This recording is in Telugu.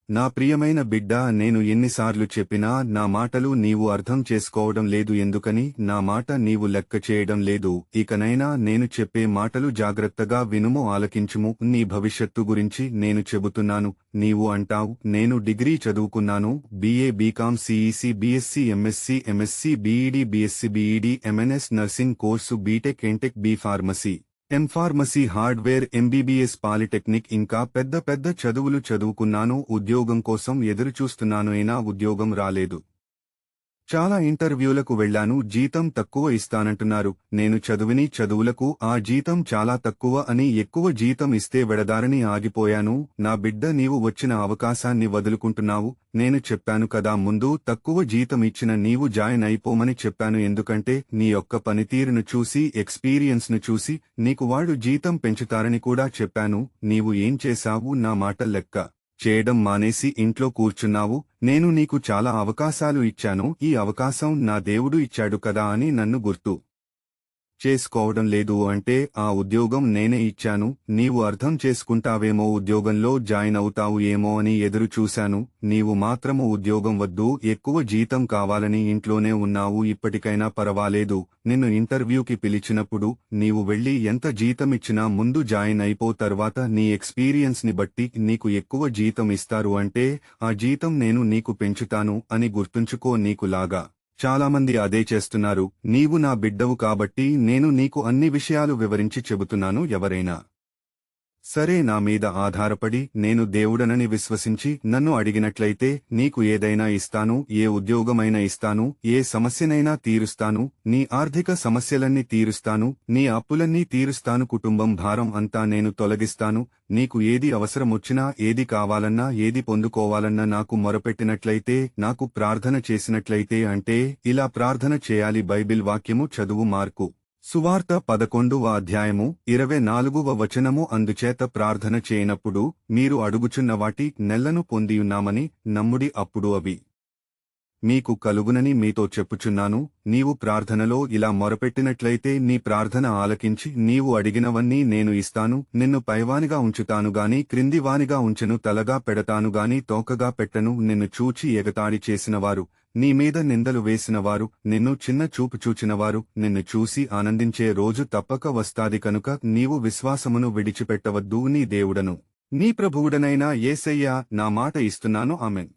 నా ప్రియమైన బిడ్డా, నేను ఎన్నిసార్లు చెప్పినా నా మాటలు నీవు అర్థం చేసుకోవడం లేదు. ఎందుకని నా మాట నీవు లెక్క చేయడం లేదు? ఇకనైనా నేను చెప్పే మాటలు జాగ్రత్తగా వినుము, ఆలకించుము. నీ భవిష్యత్తు గురించి నేను చెబుతున్నాను. నీవు అంటావు, నేను డిగ్రీ చదువుకున్నాను, BA BCom CEC BSc MSc MSc BEd BSc BEd MNS nursing course B Tech M Tech B pharmacy pharmacy hardware MBBS polytechnic ఇంకా పెద్ద పెద్ద చదువులు చదువుకున్నాను. ఉద్యోగం కోసం ఎదురుచూస్తున్నాను, అయినా ఉద్యోగం రాలేదు. చాలా ఇంటర్వ్యూలకు వెళ్లాను, జీతం తక్కువ ఇస్తానంటున్నారు. నేను చదువుని చదువులకు ఆ జీతం చాలా తక్కువ అని ఎక్కువ జీతం ఇస్తే వెడదారని ఆగిపోయాను. నా బిడ్డ, నీవు వచ్చిన అవకాశాన్ని వదులుకుంటున్నావు. నేను చెప్పాను కదా, ముందు తక్కువ జీతం ఇచ్చిన నీవు జాయిన్ అయిపోమని చెప్పాను. ఎందుకంటే నీ యొక్క పనితీరును చూసి, ఎక్స్పీరియన్స్ను చూసి నీకు వాళ్ళు జీతం పెంచుతారని కూడా చెప్పాను. నీవు ఏం చేశావు? నా మాట లెక్క చేయడం మానేసి ఇంట్లో కూర్చున్నావు. నేను నీకు చాలా అవకాశాలు ఇచ్చాను, ఈ అవకాశం నా దేవుడు ఇచ్చాడు కదా అని నన్ను గుర్తు చేసుకోవడం లేదు. అంటే ఆ ఉద్యోగం నేనే ఇచ్చాను, నీవు అర్థం చేసుకుంటావేమో, ఉద్యోగంలో జాయిన్ అవుతావు ఏమో అని ఎదురు చూశాను. నీవు మాత్రము ఉద్యోగం వద్దు, ఎక్కువ జీతం కావాలని ఇంట్లోనే ఉన్నావు. ఇప్పటికైనా పర్వాలేదు, నిన్ను ఇంటర్వ్యూకి పిలిచినప్పుడు నీవు వెళ్లి ఎంత జీతమిచ్చినా ముందు జాయిన్ అయిపో, తర్వాత నీ ఎక్స్పీరియన్స్ ని బట్టి నీకు ఎక్కువ జీతం ఇస్తారు. అంటే ఆ జీతం నేను నీకు పెంచుతాను అని గుర్తుంచుకో. నీకులాగా చాలామంది అదే చేస్తున్నారు. నీవు నా బిడ్డవు కాబట్టి నేను నీకు అన్ని విషయాలు వివరించి చెబుతున్నాను. ఎవరైనా సరే నా మీద ఆధారపడి నేను దేవుడనని విశ్వసించి నన్ను అడిగినట్లయితే నీకు ఏదైనా ఇస్తాను, ఏ ఉద్యోగమైనా ఇస్తాను, ఏ సమస్యనైనా తీరుస్తాను, నీ ఆర్థిక సమస్యలన్నీ తీరుస్తాను, నీ అప్పులన్నీ తీరుస్తాను, కుటుంబం భారం అంతా నేను తొలగిస్తాను. నీకు ఏది అవసరమొచ్చినా, ఏది కావాలన్నా, ఏది పొందుకోవాలన్నా నాకు మొరపెట్టినట్లయితే, నాకు ప్రార్థన చేసినట్లయితే, అంటే ఇలా ప్రార్థన చేయాలి. బైబిల్ వాక్యము చదువు. మార్కు సువార్త 11వ అధ్యాయము 24వ వచనము. అందుచేత ప్రార్థన చేయనప్పుడు మీరు అడుగుచున్న వాటి నెల్లను పొందియున్నామని నమ్ముడి, అప్పుడు అవి మీకు కలుగునని మీతో చెప్పుచున్నాను. నీవు ప్రార్థనలో ఇలా మొరపెట్టినట్లయితే నీ ప్రార్థన ఆలకించి నీవు అడిగినవన్నీ నేను ఇస్తాను. నిన్ను పైవానిగా ఉంచుతానుగాని క్రిందివానిగా ఉంచెను, తలగా పెడతానుగాని తోకగా పెట్టను. నిన్ను చూచి ఎగతాళి చేసినవారు, నీ మీద నిందలు వేసినవారు, నిన్ను చిన్న చూపు చూచినవారు నిన్ను చూసి ఆనందించే రోజు తప్పక వస్తాది. కనుక నీవు విశ్వాసమును విడిచిపెట్టవద్దు. నీ దేవుడను నీ ప్రభువుడనైన యేసయ్య నా మాట ఇస్తున్నాను. ఆమెన్.